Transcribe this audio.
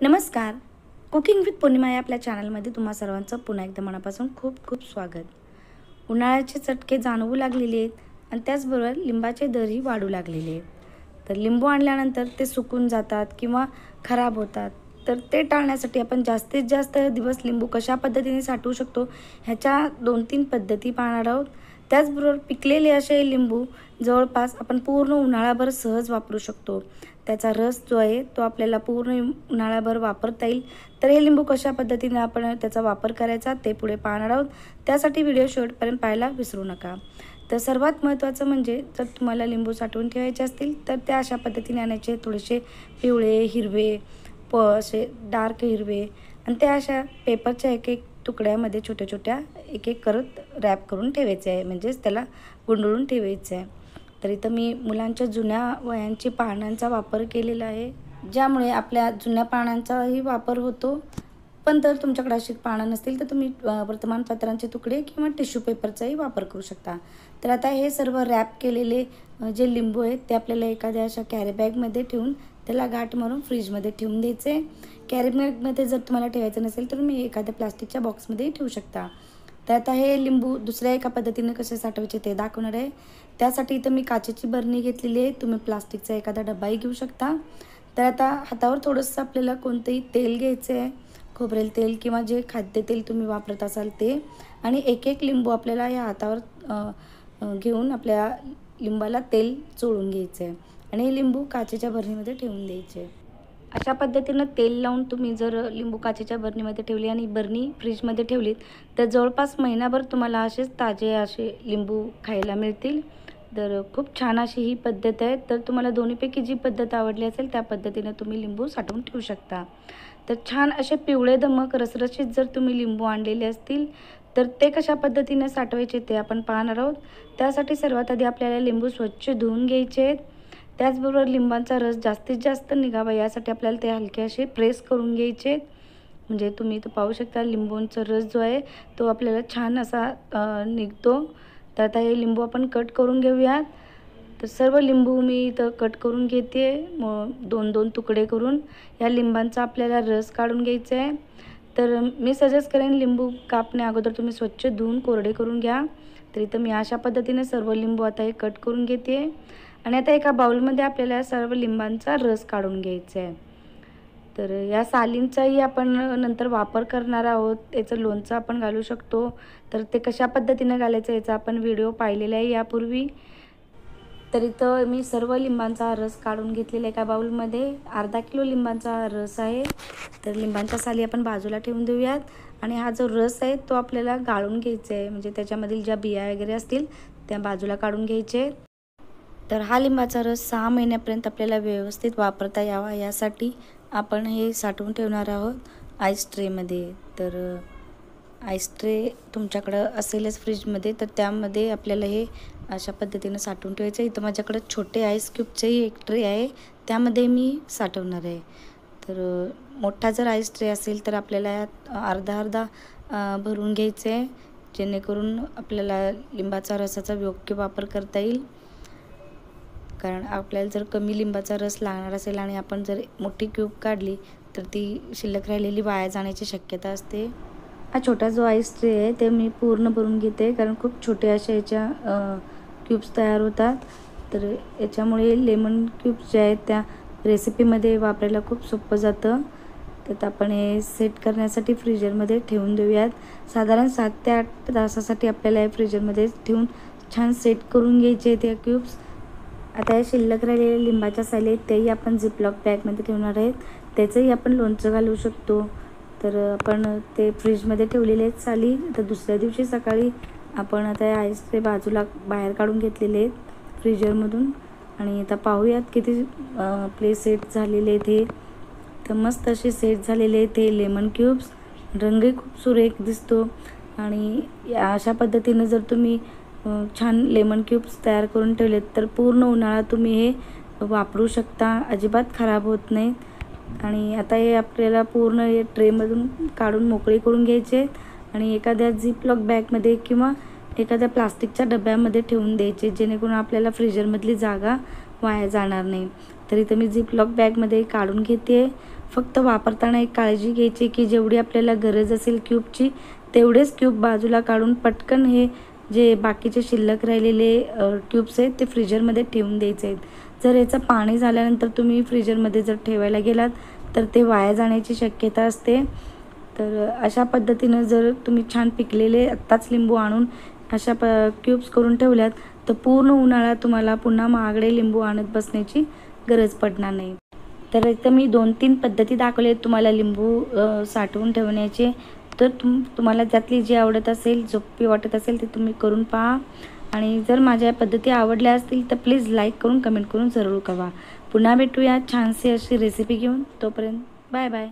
नमस्कार. Cooking with पौर्णिमा या आपल्या चॅनलमध्ये तुम्हा सर्वांचं पुन्हा एकदा मनापासून खूप खूप स्वागत. उन्हाळ्याचे चटके जाणवू लागलेले आहेत आणि त्याचबरोबर लिंबाचे दरही वाढू लागलेले आहेत. तर लिंबू आणल्यानंतर ते सुकून जातात किंवा खराब होतात. तर ते टाळण्यासाठी आपण जास्तीत जास्त दिवस लिंबू कशा पद्धतीने साठवू शकतो ह्याच्या 2-3 पद्धती पाहणार आहोत. त्याचबरोबर पिकलेले असे लिंबू जवळपास आपण पूर्ण उन्हाळाभर सहज वापरू शकतो. त्याचा रस जो आहे तो आपल्याला पूर्ण उन्हाळ्याभर वापरता येईल. तर हे लिंबू कशा पद्धतीने आपण त्याचा वापर करायचा ते पुढे पाहणार आहोत. त्यासाठी व्हिडिओ शेवटपर्यंत पाहायला विसरू नका. तर सर्वात महत्त्वाचं म्हणजे जर तुम्हाला लिंबू साठवून ठेवायचे असतील तर त्या अशा पद्धतीने आणायचे, थोडेसे पिवळे, हिरवे, असे डार्क हिरवे आणि त्या अशा पेपरच्या एक एक तुकड्यामध्ये छोट्या एक एक करत रॅप करून ठेवायचे आहे, म्हणजेच त्याला गुंडळून ठेवायचं आहे. तर इथं मी मुलांच्या जुन्या वह्यांची पानांचा वापर केलेला आहे, ज्यामुळे आपल्या जुन्या पानांचाही वापर होतो. पण जर तुमच्याकडे अशी पानं नसतील तर तुम्ही वर्तमानपत्रांचे तुकडे किंवा टिश्यू पेपरचाही वापर करू शकता. तर आता हे सर्व रॅप केलेले जे लिंबू आहेत ते आपल्याला एखाद्या अशा कॅरी बॅगमध्ये ठेवून त्याला गाठ मारून फ्रीजमध्ये ठेवून द्यायचे. कॅरी बॅगमध्ये जर तुम्हाला ठेवायचं नसेल तर तुम्ही एखाद्या प्लास्टिकच्या बॉक्समध्येही ठेवू शकता. तर आता हे लिंबू दुसऱ्या एका पद्धतीने कसे साठवायचे ते दाखवणार आहे. त्यासाठी इथं मी काचेची बरणी घेतलेली आहे. तुम्ही प्लास्टिकचा एखादा डब्बाही घेऊ शकता. तर आता हातावर थोडंसं आपल्याला कोणतंही तेल घ्यायचं आहे, खोबरेल तेल किंवा जे खाद्यतेल तुम्ही वापरत असाल ते, आणि एक एक लिंबू आपल्याला या हातावर घेऊन आपल्या लिंबाला तेल चोळून घ्यायचं आहे आणि हे लिंबू काचेच्या बरणीमध्ये ठेवून द्यायचे. अशा पद्धतीनं तेल लावून तुम्ही जर लिंबू काचेच्या बरणीमध्ये ठेवली आणि बरणी फ्रीजमध्ये ठेवलीत तर जवळपास महिनाभर तुम्हाला असेच ताजे असे लिंबू खायला मिळतील. तर खूप छान अशी ही पद्धत आहे. तर तुम्हाला दोन्हीपैकी जी पद्धत आवडली असेल त्या पद्धतीनं तुम्ही लिंबू साठवून ठेवू शकता. तर छान असे पिवळे दमक रसरशीत जर तुम्ही लिंबू आणलेले असतील तर ते कशा पद्धतीने साठवायचे ते आपण पाहणार आहोत. त्यासाठी सर्वात आधी आपल्याला लिंबू स्वच्छ धुवून घ्यायचे आहेत. त्याचबरोबर लिंबाचा रस जास्तीत जास्त निघावा यासाठी आपल्याला ते हलके असे प्रेस करून घ्यायचे. म्हणजे तुम्ही इथं पाहू शकता लिंबूंचा रस जो आहे तो आपल्याला छान असा निघतो. तर आता हे लिंबू आपण कट करून घेऊयात. तर सर्व लिंबू मी इथं कट करून घेते, 2-2 तुकडे करून. या लिंबांचा आपल्याला रस काढून घ्यायचा आहे. तर मी सजेस्ट करेन लिंबू कापण्या अगोदर तुम्ही स्वच्छ धुवून कोरडे करून घ्या. तर इथं मी अशा पद्धतीने सर्व लिंबू आता हे कट करून घेते आणि आता एका बाउलमध्ये आपल्याला सर्व लिंबांचा रस काढून घ्यायचा आहे. तर या सालींचाही आपण नंतर वापर करणार आहोत. त्याचं लोणचं आपण घालू शकतो. तर ते कशा पद्धतीने घालायचं याचा आपण व्हिडिओ पाहिलेला आहे यापूर्वी. तर इथं मी सर्व लिंबांचा रस काढून घेतलेला एका बाउलमध्ये. अर्धा किलो लिंबांचा रस आहे. तर लिंबांच्या साली आपण बाजूला ठेवून देऊयात आणि हा जो रस आहे तो आपल्याला गाळून घ्यायचा आहे, म्हणजे त्याच्यामधील ज्या बिया वगैरे असतील त्या बाजूला काढून घ्यायचे. तर हा लिंबाचा रस 6 महिन्यापर्यंत आपल्याला व्यवस्थित वापरता यावा यासाठी आपण हे साठवून ठेवणार आहोत आईस ट्रेमध्ये. तर आईस ट्रे तुमच्याकडं असेलच फ्रीजमध्ये तर त्यामध्ये आपल्याला हे अशा पद्धतीनं साठवून ठेवायचं. इथं माझ्याकडं छोटे आईस क्यूबचेही एक ट्रे आहे, त्यामध्ये मी साठवणार आहे. तर मोठा जर आईस ट्रे असेल तर आपल्याला यात अर्धा भरून घ्यायचं आहे, जेणेकरून आपल्याला लिंबाचा रसाचा योग्य वापर करता येईल. कारण आपल्याला जर कमी लिंबाचा रस लागणार असेल आणि आपण जर मोठी क्यूब काढली तर ती शिल्लक राहिलेली वाया जाण्याची शक्यता असते. हा छोटा जो आईस ट्रे आहे ते मी पूर्ण भरून घेते, कारण खूप छोटे अशा याच्या क्यूब्स तयार होतात. तर याच्यामुळे लेमन क्यूब्स जे आहेत त्या रेसिपीमध्ये वापरायला खूप सोपं जातं. तर आपण हे सेट करण्यासाठी फ्रीजरमध्ये ठेवून देऊयात. साधारण 7 ते 8 तासासाठी आपल्याला हे फ्रीजरमध्ये ठेवून छान सेट करून घ्यायचे त्या क्यूब्स. आता हे शिल्लक राहिलेले लिंबाच्या साली आहेत तेही आपण झिपलॉक बॅगमध्ये ठेवणार आहेत. त्याचंही आपण लोणचं घालू शकतो. तर आपण ते फ्रीजमध्ये ठेवलेले आहेत साली. तर दुसऱ्या दिवशी सकाळी आपण आता हे आईस ट्रे बाजूला बाहेर काढून घेतलेले आहेत फ्रीजरमधून आणि आता पाहूयात किती आपले सेट झालेले आहेत हे. तर मस्त असे सेट झालेले आहेत हे लेमन क्यूब्स. रंगही खूप सुरेख दिसतो आणि अशा पद्धतीनं जर तुम्ही छान लेमन क्यूब्स तयार करून ठेवलेत तर पूर्ण उन्हाळा तुम्ही हे वापरू शकता, अजिबात खराब होत नाहीत. आणि आता हे आपल्याला पूर्ण हे ट्रेमधून काढून मोकळे करून घ्यायचे आणि एखाद्या झिपलॉक बॅगमध्ये किंवा एखाद्या प्लास्टिकच्या डब्यामध्ये ठेवून द्यायचे, जेणेकरून आपल्याला फ्रीजरमधली जागा वाया जाणार नाही. तरी तर मी झिपलॉक बॅगमध्ये काढून घेते. फक्त वापरताना एक काळजी घ्यायची की जेवढी आपल्याला गरज असेल क्यूबची तेवढेच क्यूब बाजूला काढून पटकन हे जे बाकीचे शिल्लक राहिलेले क्यूब्स आहेत ते फ्रीजरमध्ये ठेवून द्यायचे आहेत. जर याचं पाणी झाल्यानंतर तुम्ही फ्रीजरमध्ये जर ठेवायला गेलात तर ते वाया जाण्याची शक्यता असते. तर अशा पद्धतीनं जर तुम्ही छान पिकलेले आत्ताच लिंबू आणून अशा क्यूब्स करून ठेवल्यात तर पूर्ण उन्हाळ्यात तुम्हाला पुन्हा महागडे लिंबू आणत बसण्याची गरज पडणार नाही. तर इथं मी 2-3 पद्धती दाखवल्या आहेत तुम्हाला लिंबू साठवून ठेवण्याचे. तर तुम्हाला त्यातली जी आवडत असेल, सोपी वाटत असेल ते तुम्ही करून पहा. आणि जर माझ्या या पद्धती आवडल्या असतील तर प्लीज लाईक करून कमेंट करून जरूर कळवा. पुन्हा भेटूया छानशी अशी रेसिपी घेऊन. तोपर्यंत बाय बाय.